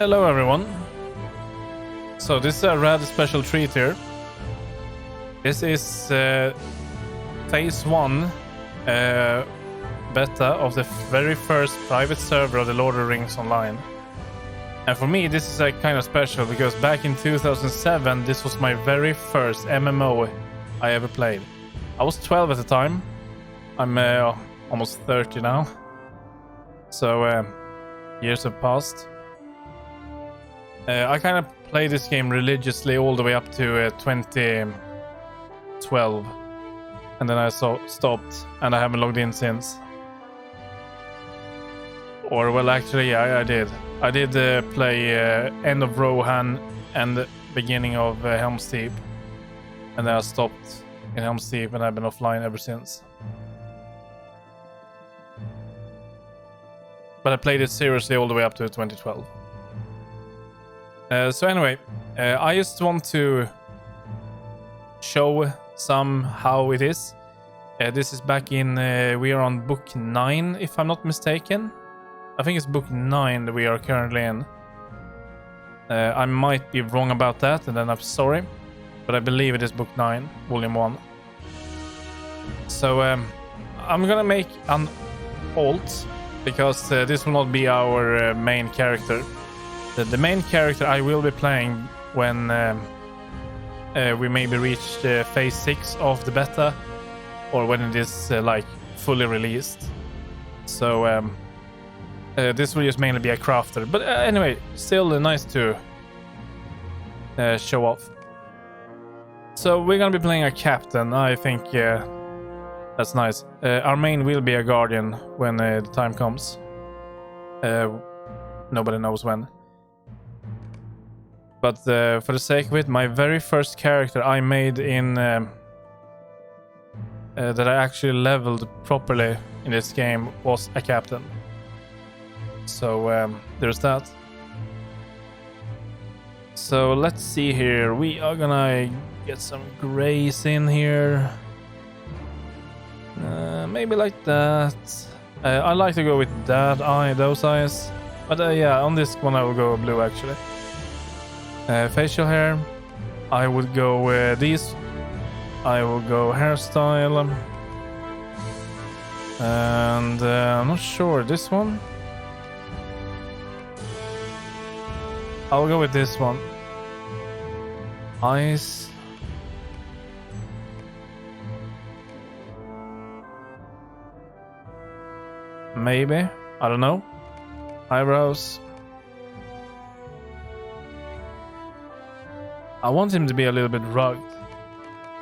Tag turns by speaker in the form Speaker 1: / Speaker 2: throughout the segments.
Speaker 1: Hello everyone. So this is a rather special treat here. This is phase 1 beta of the very first private server of the Lord of the Rings Online. And for me this is kind of special because back in 2007 this was my very first MMO I ever played. I was 12 at the time. I'm almost 30 now. So years have passed. I kind of played this game religiously all the way up to 2012, and then I stopped, and I haven't logged in since. Or well, actually, yeah, I did. I did play end of Rohan and the beginning of Helm's Deep, and then I stopped in Helm's Deep, and I've been offline ever since. But I played it seriously all the way up to 2012. So anyway, I just want to show some how it is. This is back in, we are on book 9 if I'm not mistaken. I think it's book 9 that we are currently in. I might be wrong about that, and then I'm sorry. But I believe it is book 9, volume 1. So I'm gonna make an alt, because this will not be our main character. The main character I will be playing when we maybe reach phase 6 of the beta, or when it is like fully released. So this will just mainly be a crafter, but anyway, still nice to show off. So we're gonna be playing a captain. I think that's nice. Our main will be a guardian when the time comes. Nobody knows when. But for the sake of it, my very first character I made in that I actually leveled properly in this game was a captain. So there's that. So let's see here. We are gonna get some grays in here. Maybe like that. I like to go with that eye, those eyes. But yeah, on this one I will go blue actually. Facial hair, I would go these. I will go hairstyle, and I'm not sure this one. I'll go with this one. Eyes. Maybe, I don't know. Eyebrows. I want him to be a little bit rugged.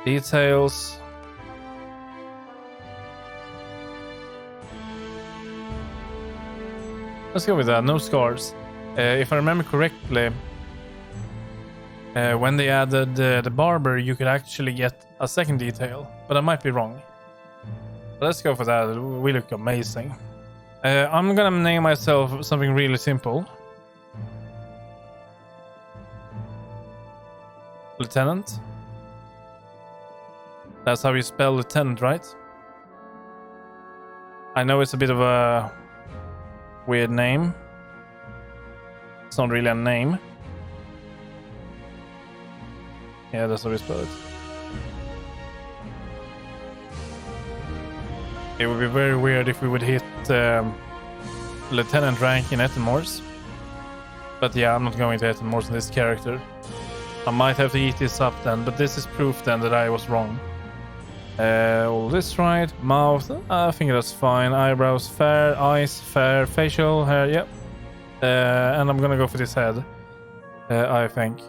Speaker 1: Details. Let's go with that. No scars. If I remember correctly, when they added the barber, you could actually get a second detail, but I might be wrong. But let's go for that. We look amazing. I'm gonna name myself something really simple. Lieutenant. That's how you spell lieutenant, right? I know it's a bit of a weird name. It's not really a name. Yeah, that's how we spell it. It would be very weird if we would hit lieutenant rank in Ettenmors. But yeah, I'm not going to Ettenmors in this character. I might have to eat this up then, but this is proof then that I was wrong. All this right. Mouth, I think that's fine. Eyebrows, fair. Eyes, fair. Facial hair, yep. And I'm gonna go for this head, I think.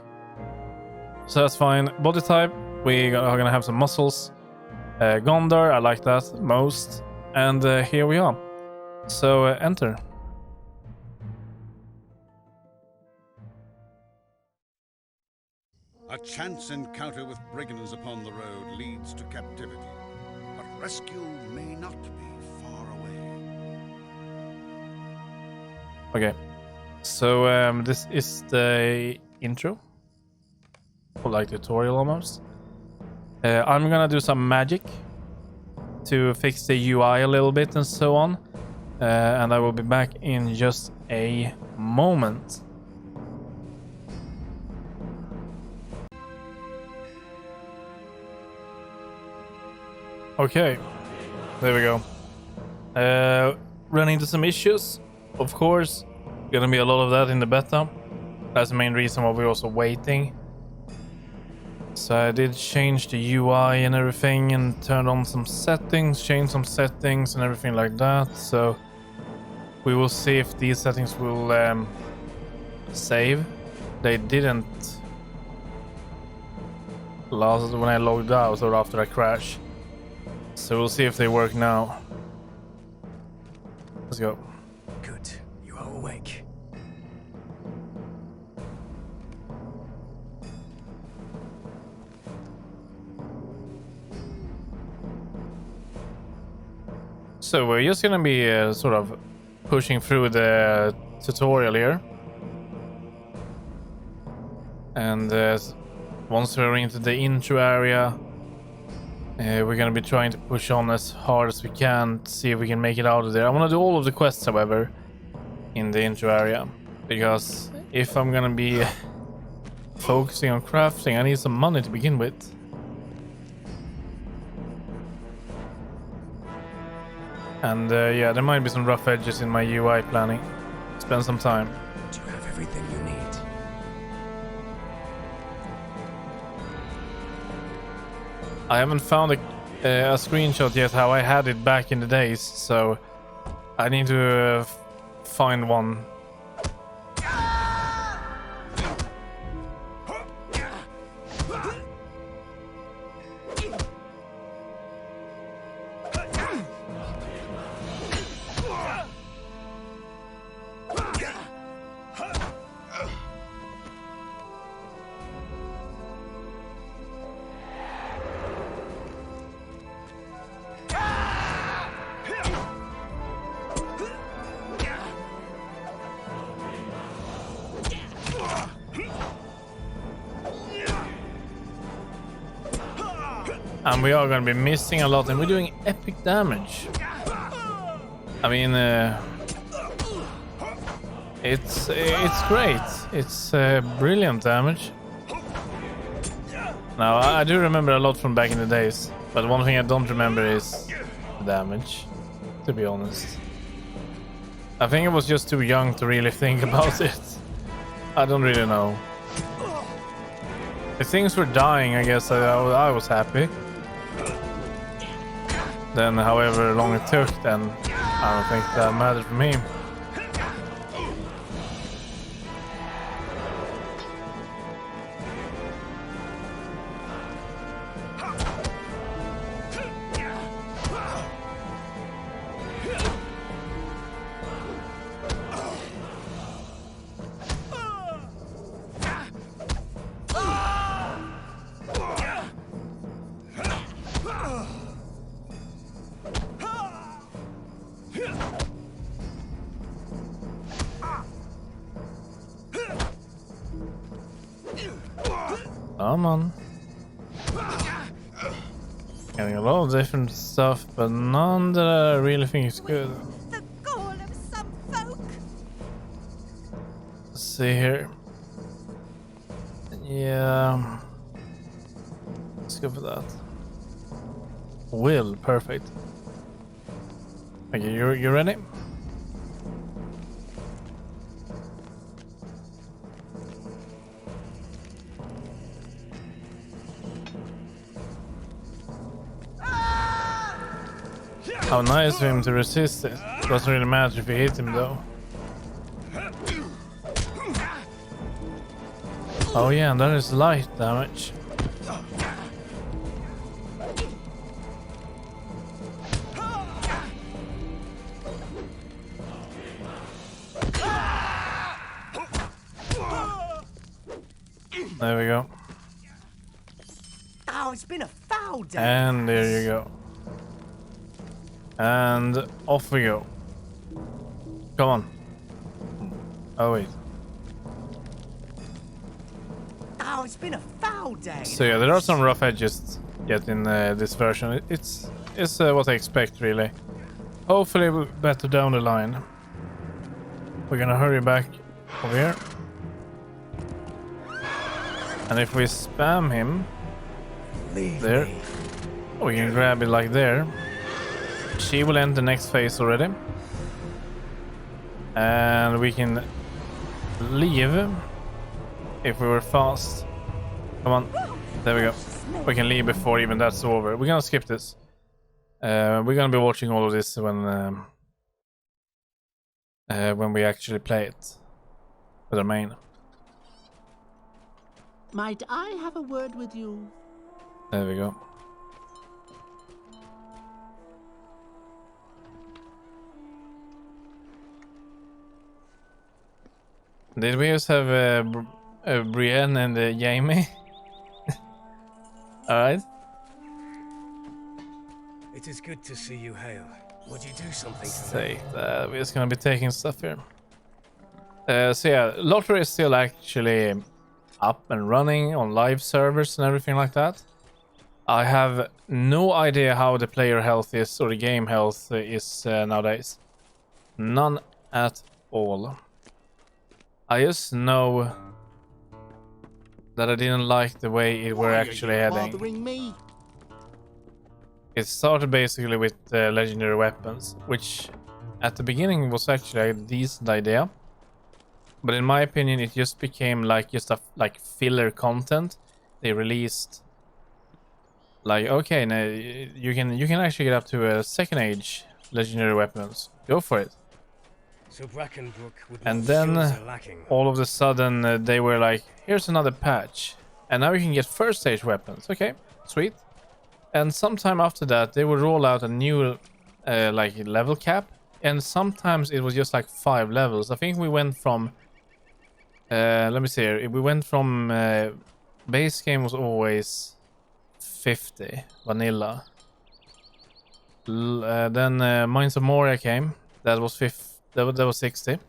Speaker 1: So that's fine. Body type, we are gonna have some muscles. Gondor, I like that most. And here we are. So enter.
Speaker 2: A chance encounter with brigands upon the road leads to captivity, but rescue may not be far away.
Speaker 1: Okay, so this is the intro, or like tutorial almost. I'm gonna do some magic to fix the UI a little bit and so on, and I will be back in just a moment. Okay, there we go. Run into some issues, of course. Gonna be a lot of that in the beta. That's the main reason why we're also waiting. So I did change the UI and everything and turned on some settings, changed some settings and everything like that. So we will see if these settings will save. They didn't last when I logged out or after I crashed. So we'll see if they work now. Let's go.
Speaker 3: Good. You are awake.
Speaker 1: So we're just gonna be sort of pushing through the tutorial here. And once we're into the intro area, we're gonna be trying to push on as hard as we can to see if we can make it out of there. I want to do all of the quests, however, in the intro area, because if I'm gonna be focusing on crafting, I need some money to begin with. And yeah, there might be some rough edges in my UI planning. Spend some time.
Speaker 3: Do you have everything you need?
Speaker 1: I haven't found a screenshot yet how I had it back in the days, so I need to find one. And we are going to be missing a lot, and we're doing epic damage. I mean, it's great. It's brilliant damage. Now, I do remember a lot from back in the days, but one thing I don't remember is the damage, to be honest. I think I was just too young to really think about it. I don't really know. If things were dying, I guess I was happy. Then however long it took, then I don't think that mattered for me. Come on. Getting a lot of different stuff, but none that I really think is good.
Speaker 4: The gall of some folk.
Speaker 1: Let's see here. Yeah. Let's go for that. Will, perfect. Okay, you ready? How nice of him to resist it. Doesn't really matter if you hit him though. Oh yeah, and that is light damage. There we go.
Speaker 3: Oh, it's been a foul day.
Speaker 1: And there you go. And off we go. Come on. Oh wait.
Speaker 3: Oh, it's been a foul day.
Speaker 1: So yeah, there are some rough edges yet in this version. It's what I expect really. Hopefully better down the line. We're gonna hurry back over here. And if we spam him
Speaker 3: Leave
Speaker 1: there.
Speaker 3: me.
Speaker 1: We can grab it like there. She will end the next phase already. And we can leave if we were fast. Come on. There we go. We can leave before even that's over. We're gonna skip this. We're gonna be watching all of this when we actually play it with our main.
Speaker 5: Might I have a word with you?
Speaker 1: There we go. Did we just have Brienne and Jamie? Alright.
Speaker 3: It is good to see you, Hale. Would you do something for me?
Speaker 1: Say that we're just gonna be taking stuff here. So yeah, LOTRO is still actually up and running on live servers and everything like that. I have no idea how the player health is or the game health is nowadays. None at all. I just know that I didn't like the way it were actually heading.
Speaker 5: Bothering me?
Speaker 1: It started basically with legendary weapons, which at the beginning was actually a decent idea. But in my opinion, it just became like just a filler content. They released like, okay, now you can actually get up to a second age legendary weapons. Go for it.
Speaker 3: So Brackenbrook would
Speaker 1: And
Speaker 3: not
Speaker 1: then
Speaker 3: skills are lacking.
Speaker 1: all of a sudden they were like, here's another patch, and now you can get first stage weapons. Okay, sweet. And sometime after that they would roll out a new like level cap, and sometimes it was just like 5 levels. I think we went from let me see here. We went from base game was always 50 vanilla. Then Mines of Moria came. That was 50. That was 60.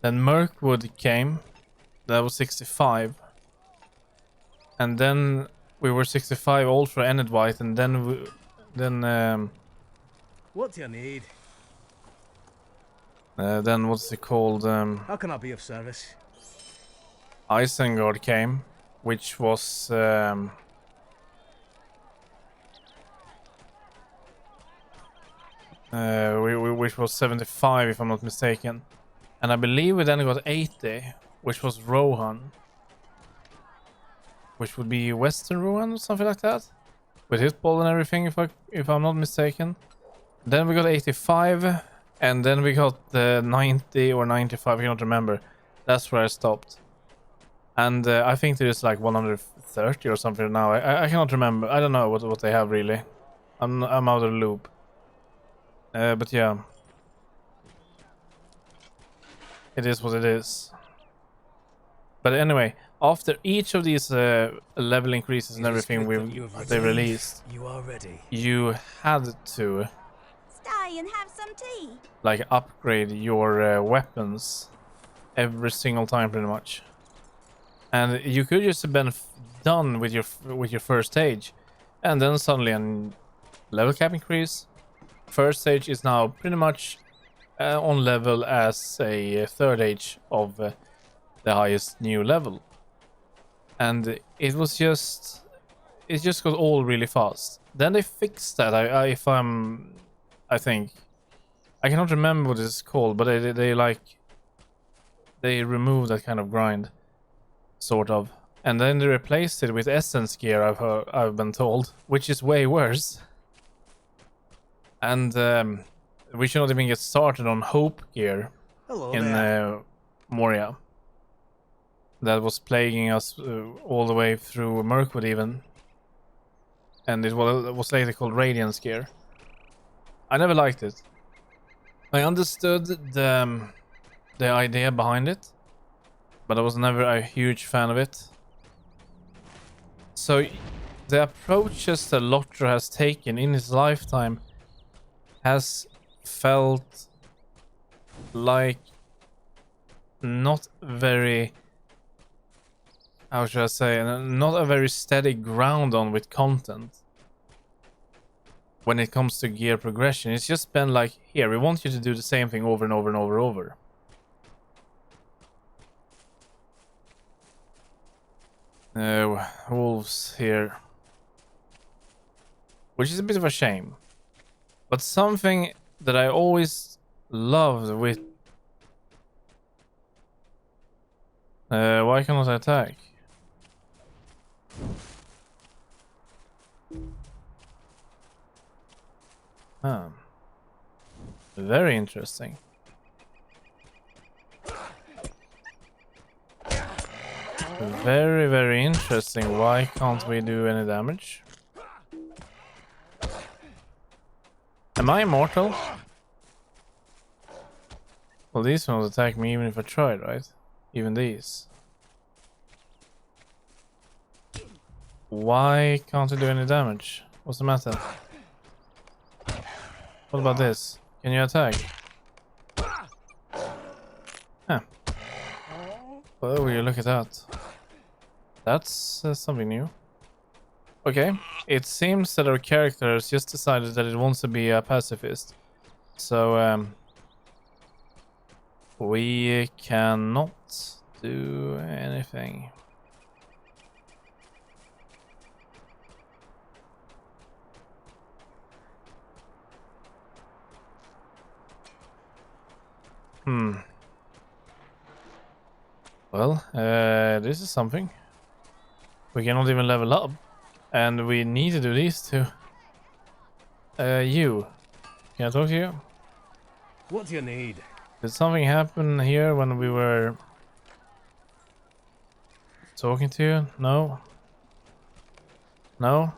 Speaker 1: Then Mirkwood came. That was 65. And then we were 65 Ultra Ended White, and then
Speaker 3: What do you need?
Speaker 1: then what's it called?
Speaker 3: How can I be of service?
Speaker 1: Isengard came, which was which was 75 if I'm not mistaken, and I believe we then got 80, which was Rohan, which would be Western Rohan or something like that, with hitball and everything if I'm not mistaken. Then we got 85, and then we got 90 or 95, I don't remember. That's where I stopped. And I think there is like 130 or something now. I cannot remember. I don't know what they have really. I'm out of the loop. But yeah, it is what it is. But anyway, after each of these level increases and everything they released,
Speaker 3: You are ready.
Speaker 1: you had to
Speaker 4: Stay and have some tea.
Speaker 1: like upgrade your weapons every single time pretty much. And you could just have been done with your first stage, and then suddenly a level cap increase. First stage is now pretty much on level as a third age of the highest new level, and it just got all really fast. Then they fixed that. I think I cannot remember what it's called, but they removed that kind of grind, sort of, and then they replaced it with essence gear. I've been told, which is way worse. And we should not even get started on Hope gear
Speaker 3: Hello
Speaker 1: in
Speaker 3: there.
Speaker 1: Moria. That was plaguing us all the way through Mirkwood even. And it was later called Radiance gear. I never liked it. I understood the idea behind it, but I was never a huge fan of it. So the approaches that LOTRO has taken in his lifetime has felt like not very, how should I say, not a very steady ground on with content when it comes to gear progression. It's just been like, here, we want you to do the same thing over and over and over and over. Wolves here. which is a bit of a shame. But something that I always loved with... why cannot I attack? Huh. Very interesting. Very, very interesting. Why can't we do any damage? Am I immortal? Well, these ones attack me even if I tried, right? Even these. Why can't I do any damage? What's the matter? What about this? Can you attack? Huh. Oh, will you look at that? That's something new. Okay, it seems that our character has just decided that it wants to be a pacifist. So, we cannot do anything. Well, this is something. We cannot even level up. And we need to do these two. You. Can I talk to you?
Speaker 3: What do you need?
Speaker 1: Did something happen here when we were talking to you? No? No?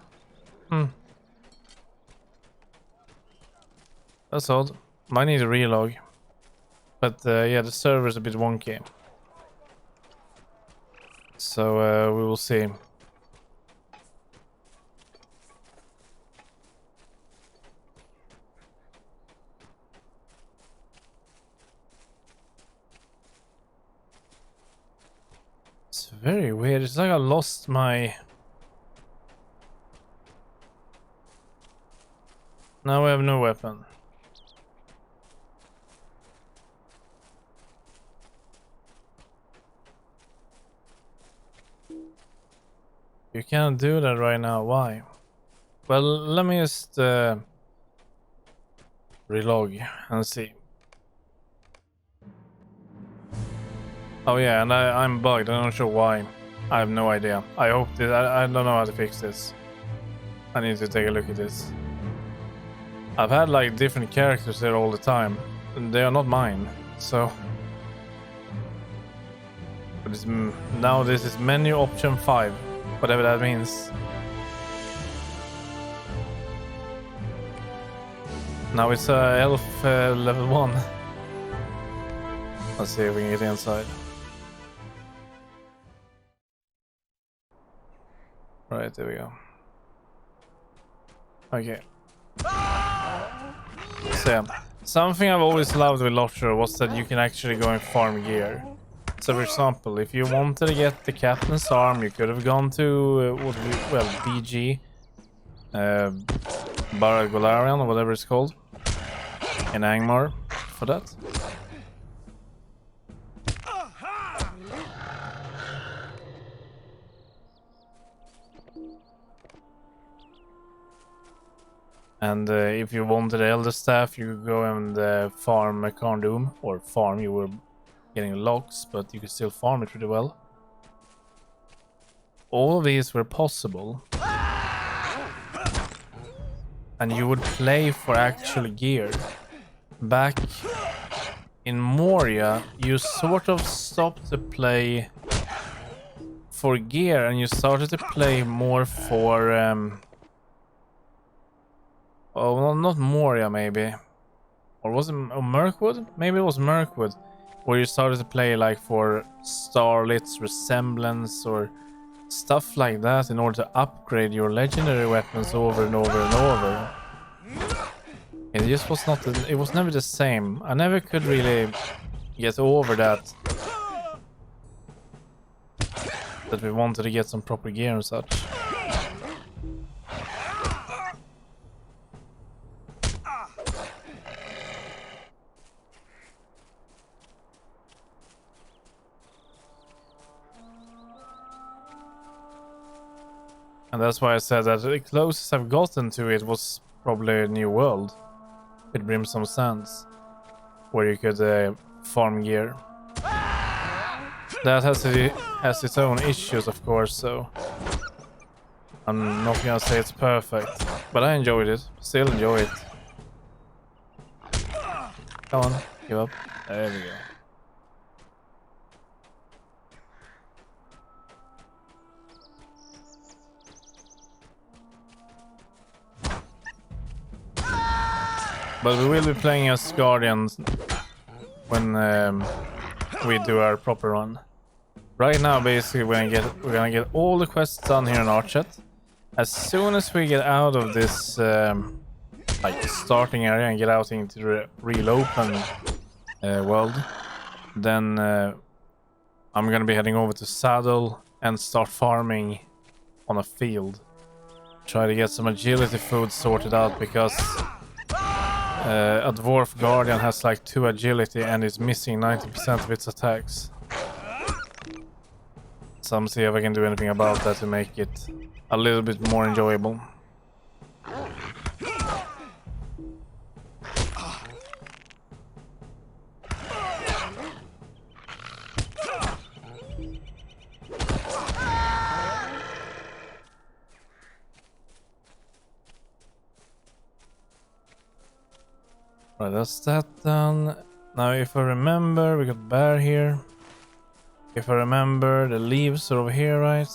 Speaker 1: That's odd. Might need a relog. But yeah, the server's a bit wonky. So we will see. It's very weird. It's like I lost my... Now we have no weapon. You can't do that right now. Why? Well, let me just relog and see. Oh yeah, and I'm bugged. I'm not sure why. I have no idea. I hope that I don't know how to fix this. I need to take a look at this. I've had like different characters there all the time, and they are not mine. So, but it's, now this is menu option 5, whatever that means. Now it's elf level 1. Let's see if we can get inside. Right, there we go. Okay. So yeah, something I've always loved with LOTRO was that you can actually go and farm gear. So for example, if you wanted to get the captain's arm, you could have gone to BG, Baragolarian or whatever it's called, in Angmar for that. And if you wanted the Elder Staff, you could go and farm Carndoom, or farm, you were getting locks, but you could still farm it pretty well. All of these were possible. And you would play for actual gear. Back in Moria, you sort of stopped to play for gear and you started to play more for... oh, well, not Moria, maybe. Or was it Mirkwood? Maybe it was Mirkwood. Where you started to play like for Starlit's Resemblance or stuff like that in order to upgrade your legendary weapons over and over and over. It just was not... it was never the same. I never could really get over that. That we wanted to get some proper gear and such. And that's why I said that the closest I've gotten to it was probably a New World with Brimstone Sands, where you could farm gear. That has its own issues, of course, so I'm not gonna say it's perfect, but I enjoyed it. Still enjoy it. Come on, give up. There we go. But we will be playing as Guardians when we do our proper run. Right now, basically, we're gonna get all the quests done here in Archet. As soon as we get out of this like starting area and get out into the real open world, then I'm gonna be heading over to Saddle and start farming on a field. Try to get some agility food sorted out, because a dwarf guardian has like 2 agility and is missing 90% of its attacks. So I'm see if I can do anything about that to make it a little bit more enjoyable. Right, that's that done. Now if I remember, we got bear here. If I remember, the leaves are over here, right?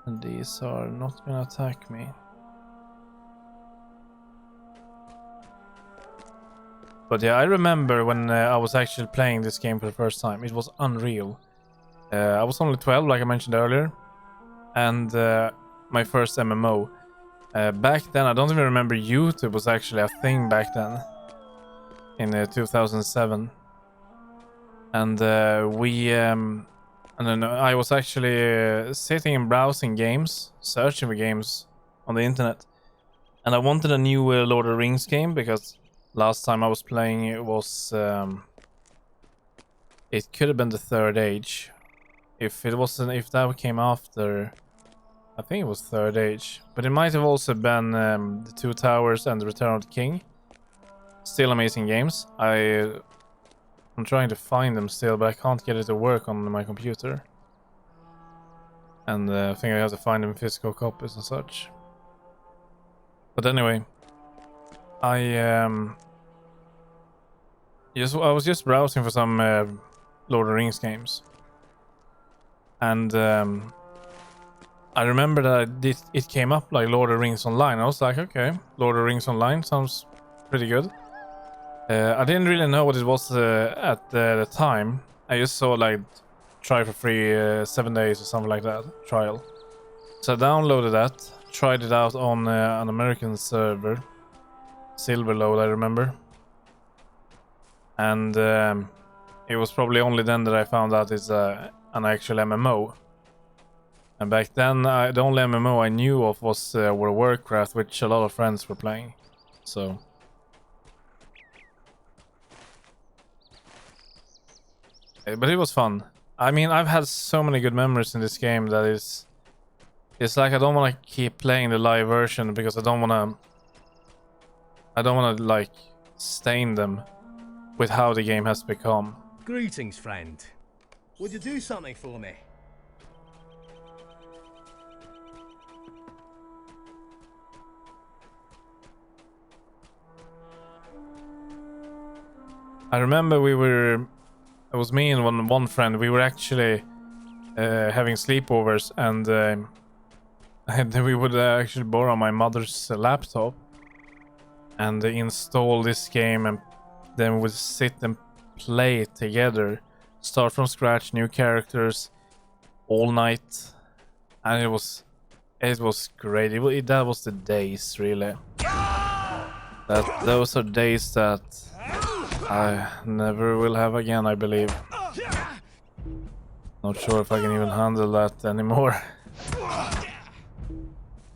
Speaker 1: And these are not gonna attack me. But yeah, I remember when I was actually playing this game for the first time. It was unreal. I was only 12, like I mentioned earlier. And my first MMO. Back then, I don't even remember YouTube was actually a thing back then. In 2007. And and then I was actually sitting and browsing games, searching for games on the internet. And I wanted a new Lord of the Rings game, because last time I was playing it was... it could have been the Third Age. If that came after... I think it was Third Age. But it might have also been the Two Towers and the Return of the King. Still amazing games. I'm trying to find them still, but I can't get it to work on my computer. And I think I have to find them physical copies and such. But anyway, I was just browsing for some Lord of the Rings games. And I remember that it came up like Lord of the Rings Online. I was like, okay, Lord of the Rings Online sounds pretty good. I didn't really know what it was at the time. I just saw like try for free 7 days or something like that trial. So I downloaded that, tried it out on an American server, Silverload, I remember. And it was probably only then that I found out it's an actual MMO. And back then, the only MMO I knew of was World of Warcraft, which a lot of friends were playing. So. But it was fun. I mean, I've had so many good memories in this game that it's like I don't want to keep playing the live version, because I don't want to like stain them with how the game has become.
Speaker 3: Greetings, friend. Would you do something for me?
Speaker 1: I remember it was me and one friend. We were actually having sleepovers, and we would actually borrow my mother's laptop and install this game, and then we would sit and play it together, start from scratch, new characters, all night, and it was great. That was the days, really. Those are days that I never will have again, I believe. Not sure if I can even handle that anymore.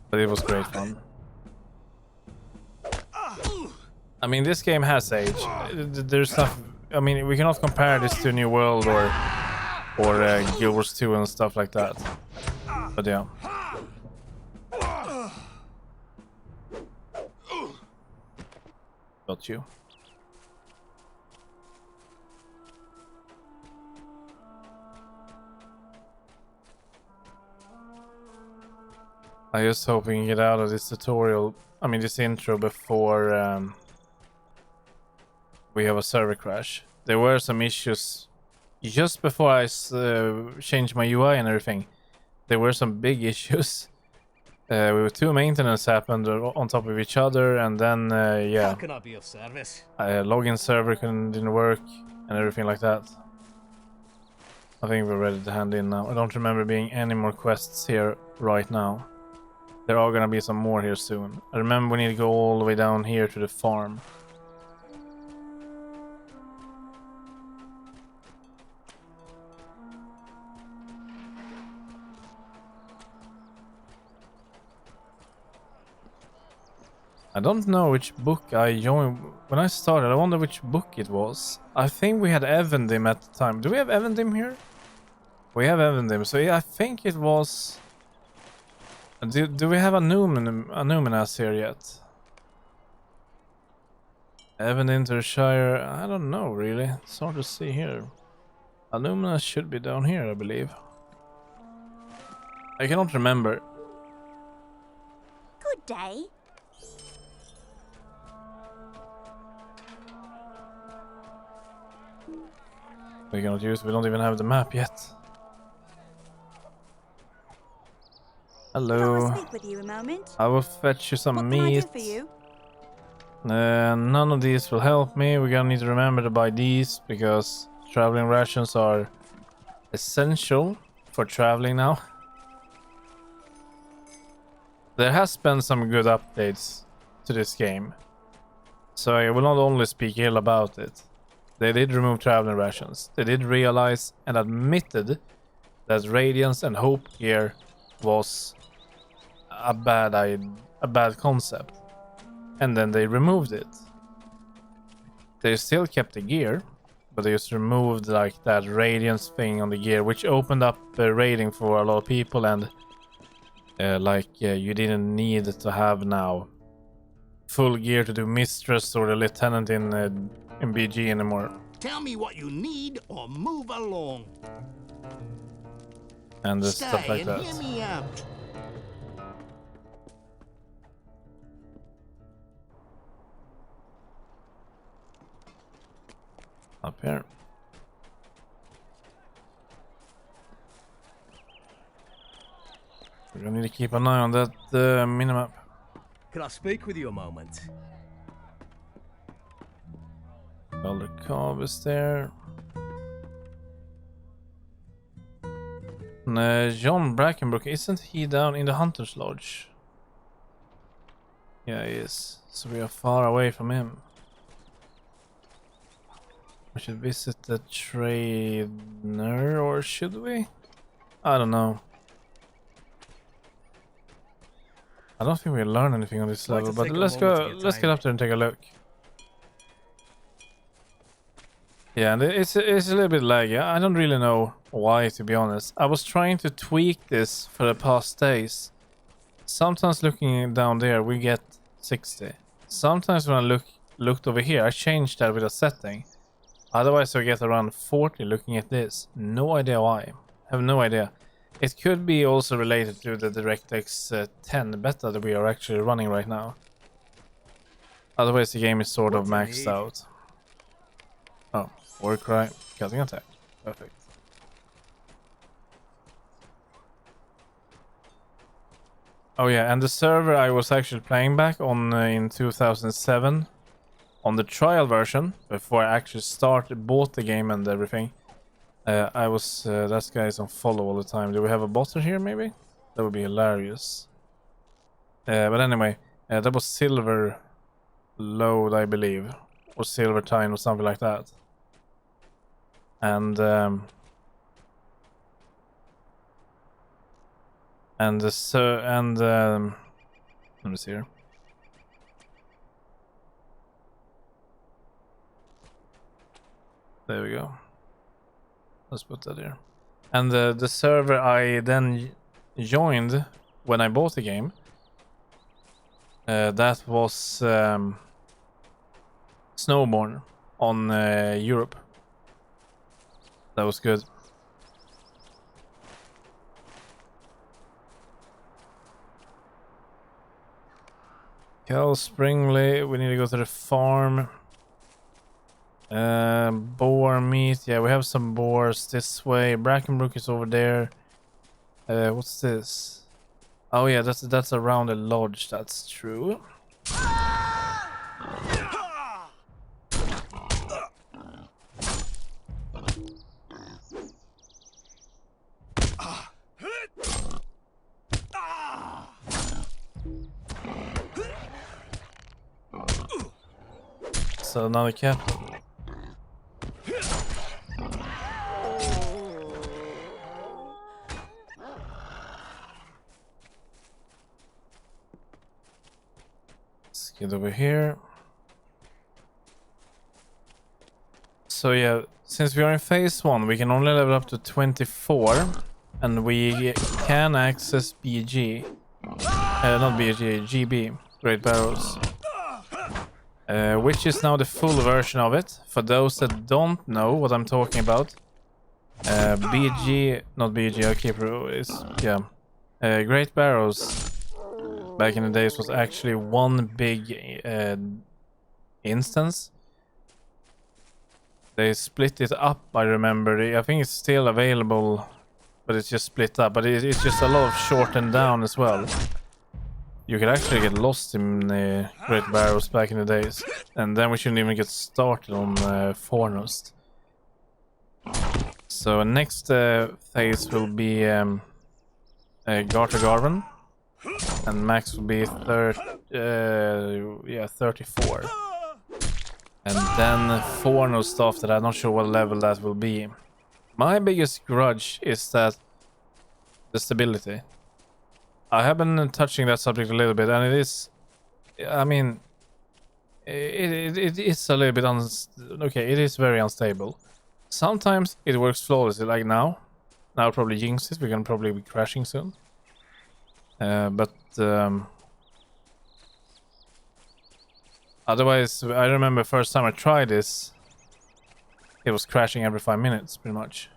Speaker 1: But it was great fun. I mean, this game has age. There's stuff... I mean, we cannot compare this to New World or Guild Wars 2 and stuff like that. But yeah. Got you. I just hope we can get out of this tutorial, I mean this intro, before we have a server crash. There were some issues just before I changed my UI and everything. There were some big issues. With 2 maintenance happened on top of each other, and then yeah,
Speaker 3: How can I be of service?
Speaker 1: login server didn't work and everything like that. I think we're ready to hand in now. I don't remember being any more quests here right now. There are gonna be some more here soon. I remember we need to go all the way down here to the farm. I don't know which book I joined when I started. I wonder which book it was. I think we had Evendim at the time. Do we have Evendim here? We have Evendim, so yeah, I think it was... Do we have a Numenas here yet? Evendim to the Shire, I don't know really. It's hard to see here. A Numenas should be down here, I believe. I cannot remember.
Speaker 4: Good day.
Speaker 1: We cannot use, we don't even have the map yet.
Speaker 4: Can
Speaker 1: Hello.
Speaker 4: I speak with you a moment?
Speaker 1: I will fetch you some
Speaker 4: What
Speaker 1: meat.
Speaker 4: can I do for you?
Speaker 1: None of these will help me. We're gonna need to remember to buy these because traveling rations are essential for traveling now. There has been some good updates to this game, so I will not only speak ill about it. They did remove traveling rations. They did realize and admitted that Radiance and Hope gear was a bad concept, and then they removed it. They still kept the gear, but they just removed like that Radiance thing on the gear, which opened up raiding for a lot of people, and you didn't need to have now full gear to do Mistress or the Lieutenant in BG anymore.
Speaker 5: Tell me what you need or move along.
Speaker 1: And stuff like
Speaker 5: and
Speaker 1: that.
Speaker 5: hear me out.
Speaker 1: Up here. We're gonna need to keep an eye on that minimap.
Speaker 3: Can I speak with you a moment?
Speaker 1: Elder Cobb is there. John Brackenbrook, isn't he down in the Hunter's Lodge? Yeah, he is. So we are far away from him. We should visit the trainer, or should we? I don't know. I don't think we learn anything on this level, but let's go. Let's get up there and take a look. Yeah, and it's a little bit laggy. I don't really know why, to be honest. I was trying to tweak this for the past days. Sometimes looking down there, we get 60. Sometimes when I looked over here, I changed that with a setting. Otherwise, I get around 40 looking at this. No idea why. Have no idea. It could be also related to the DirectX 10 beta that we are actually running right now. Otherwise, the game is sort of maxed out. Oh, Warcry, cutting attack. Perfect. Oh yeah, and the server I was actually playing back on in 2007 on the trial version before I actually bought the game and everything. I was that guy is on follow all the time. Do we have a botter here maybe? That would be hilarious. But anyway, that was Silver Load, I believe, or Silver Time or something like that. And let me see here. There we go. Let's put that here. And the server I then joined when I bought the game, that was Snowborn on Europe. That was good. Cal Springley, we need to go to the farm. Boar meat, yeah, we have some boars this way. Brackenbrook is over there. What's this? Oh yeah, that's around a lodge, that's true. So another cat. Let's get over here. So yeah, since we are in phase 1, we can only level up to 24, and we can access BG. Not BG, GB, Great Barrows. Which is now the full version of it. For those that don't know what I'm talking about, BG, not BG, okay, is, yeah. Great Barrows back in the days was actually one big instance. They split it up, I remember. I think it's still available, but it's just split up. But it's just a lot of shortened down as well. You could actually get lost in Great Barrows back in the days. And then we shouldn't even get started on Fornost. So next phase will be Garter Garvan. And max will be 34. And then Fornost after that, not sure what level that will be. My biggest grudge is that the stability. I have been touching that subject a little bit, and it is, I mean, it is a little bit okay, it is very unstable. Sometimes it works flawlessly, like now. Now I'll probably jinx it, we're gonna probably be crashing soon. Otherwise, I remember first time I tried this, it was crashing every 5 minutes, pretty much.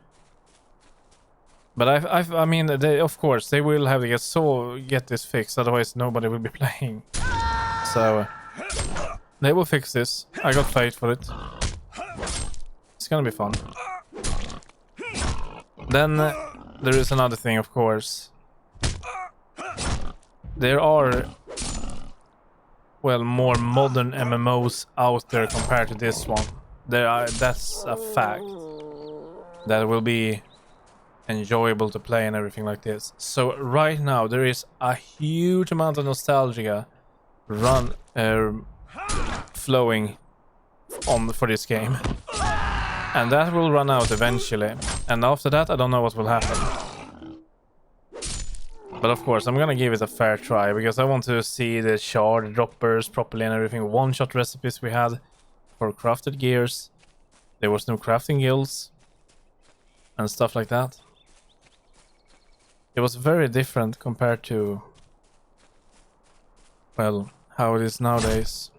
Speaker 1: But I mean, they, of course, they will have to get this fixed, otherwise nobody will be playing. So, they will fix this. I got faith for it. It's gonna be fun. Then, there is another thing, of course. There are, well, more modern MMOs out there compared to this one. That's a fact. That will be enjoyable to play and everything like this. So right now there is a huge amount of nostalgia flowing on for this game, and that will run out eventually. And after that, I don't know what will happen. But of course, I'm gonna give it a fair try because I want to see the shard droppers properly and everything. One-shot recipes we had for crafted gears. There was no crafting guilds and stuff like that. It was very different compared to, well, how it is nowadays.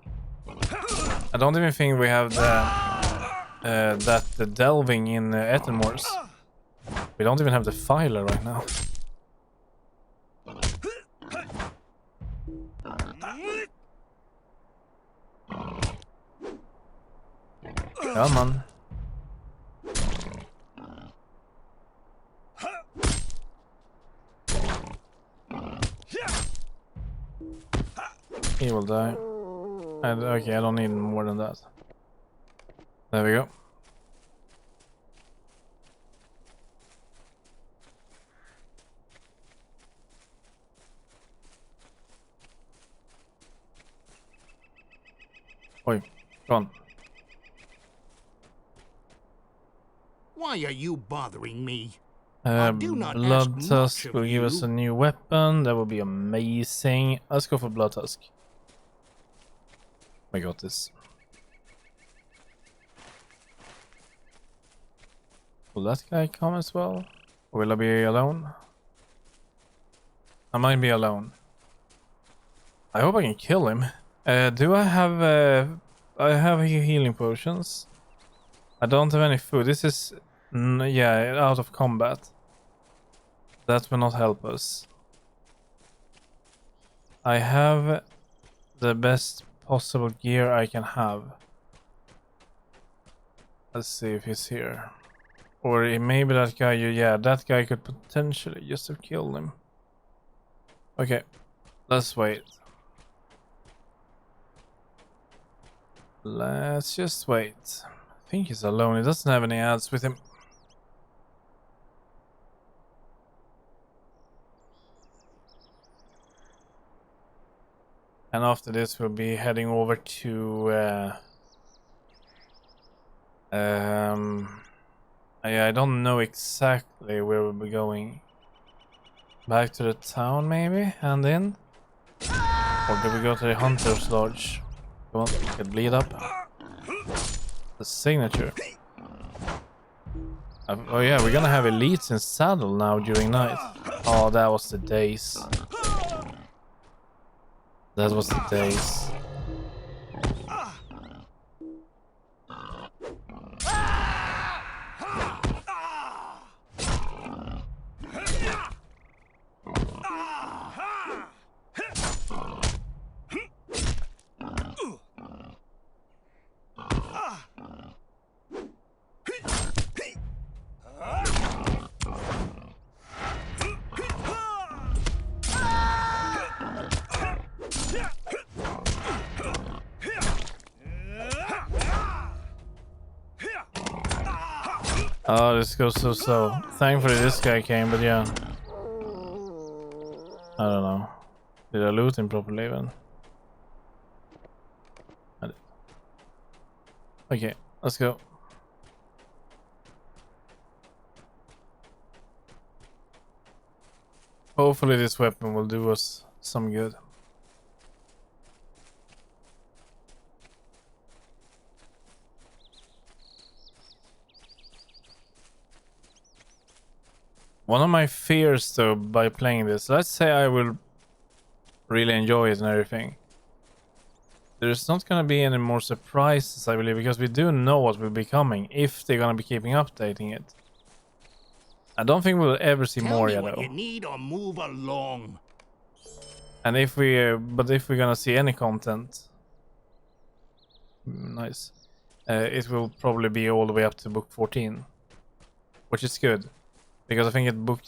Speaker 1: I don't even think we have the delving in Ettenmoors. We don't even have the filer right now. Come on. He will die. Okay, I don't need more than that. There we go. Oi, go on.
Speaker 5: Why are you bothering me? I do not ask
Speaker 1: Blood
Speaker 5: much
Speaker 1: Tusk
Speaker 5: of
Speaker 1: will give us
Speaker 5: you.
Speaker 1: a new weapon. That will be amazing. Let's go for Blood Tusk. I got this. Will that guy come as well? Or will I be alone? I might be alone. I hope I can kill him. Do I have I have healing potions. I don't have any food. This is, yeah, out of combat. That will not help us. I have the best possible gear I can have. Let's see if he's here. Or maybe that guy, yeah, that guy could potentially just have killed him. Okay, let's wait. Let's just wait. I think he's alone. He doesn't have any ads with him. And after this, we'll be heading over to... I don't know exactly where we'll be going. Back to the town, maybe? And in? Or do we go to the Hunter's Lodge? Come on, get bleed up. The signature. Oh yeah, we're gonna have elites in saddle now during night. Oh, that was the days. That was the days. Oh, this goes so slow. Thankfully this guy came, but yeah. I don't know. Did I loot him properly even? I did. Okay, let's go. Hopefully this weapon will do us some good. One of my fears though by playing this, let's say I will really enjoy it and everything. There's not gonna be any more surprises, I believe, because we do know what will be coming if they're gonna be keeping updating it. I don't think we'll ever see Moria though.
Speaker 5: You need or move along.
Speaker 1: And if we, but if we're gonna see any content, nice, it will probably be all the way up to book 14, which is good. Because I think it's book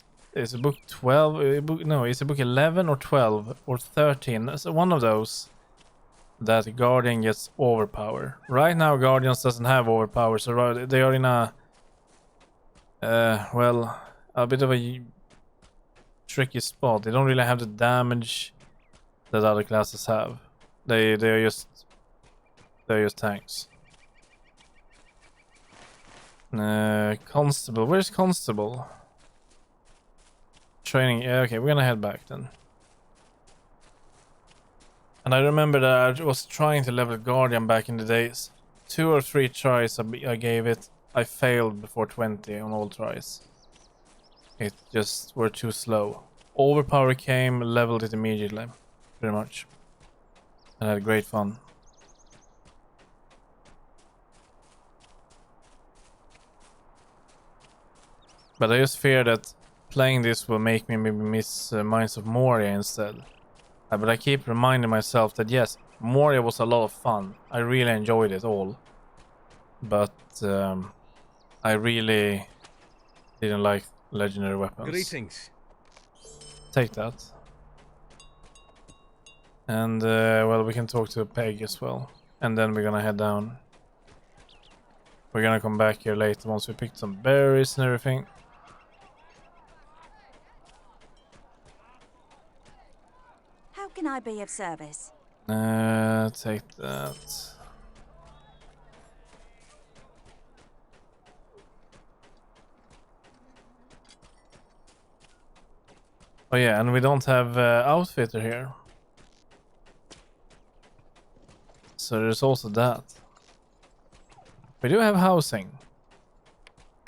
Speaker 1: 12, it's a book 11 or 12 or 13. So one of those that Guardian gets overpower. Right now Guardians doesn't have overpower, so they are in a well, a bit of a tricky spot. They don't really have the damage that other classes have. They're just tanks. Constable, where's Constable? Training, yeah, okay, we're gonna head back then. And I remember that I was trying to level Guardian back in the days. 2 or 3 tries I gave it. I failed before 20 on all tries. It just were too slow. Overpower came, leveled it immediately. Pretty much. And had great fun. But I just fear that playing this will make me maybe miss Mines of Moria instead. But I keep reminding myself that yes, Moria was a lot of fun. I really enjoyed it all. But I really didn't like legendary weapons.
Speaker 3: Greetings.
Speaker 1: Take that. And well, we can talk to Peg as well. And then we're gonna head down. We're gonna come back here later once we picked some berries and everything.
Speaker 4: How can I be of service?
Speaker 1: Take that. Oh yeah, and we don't have outfitter here. So there's also that. We do have housing.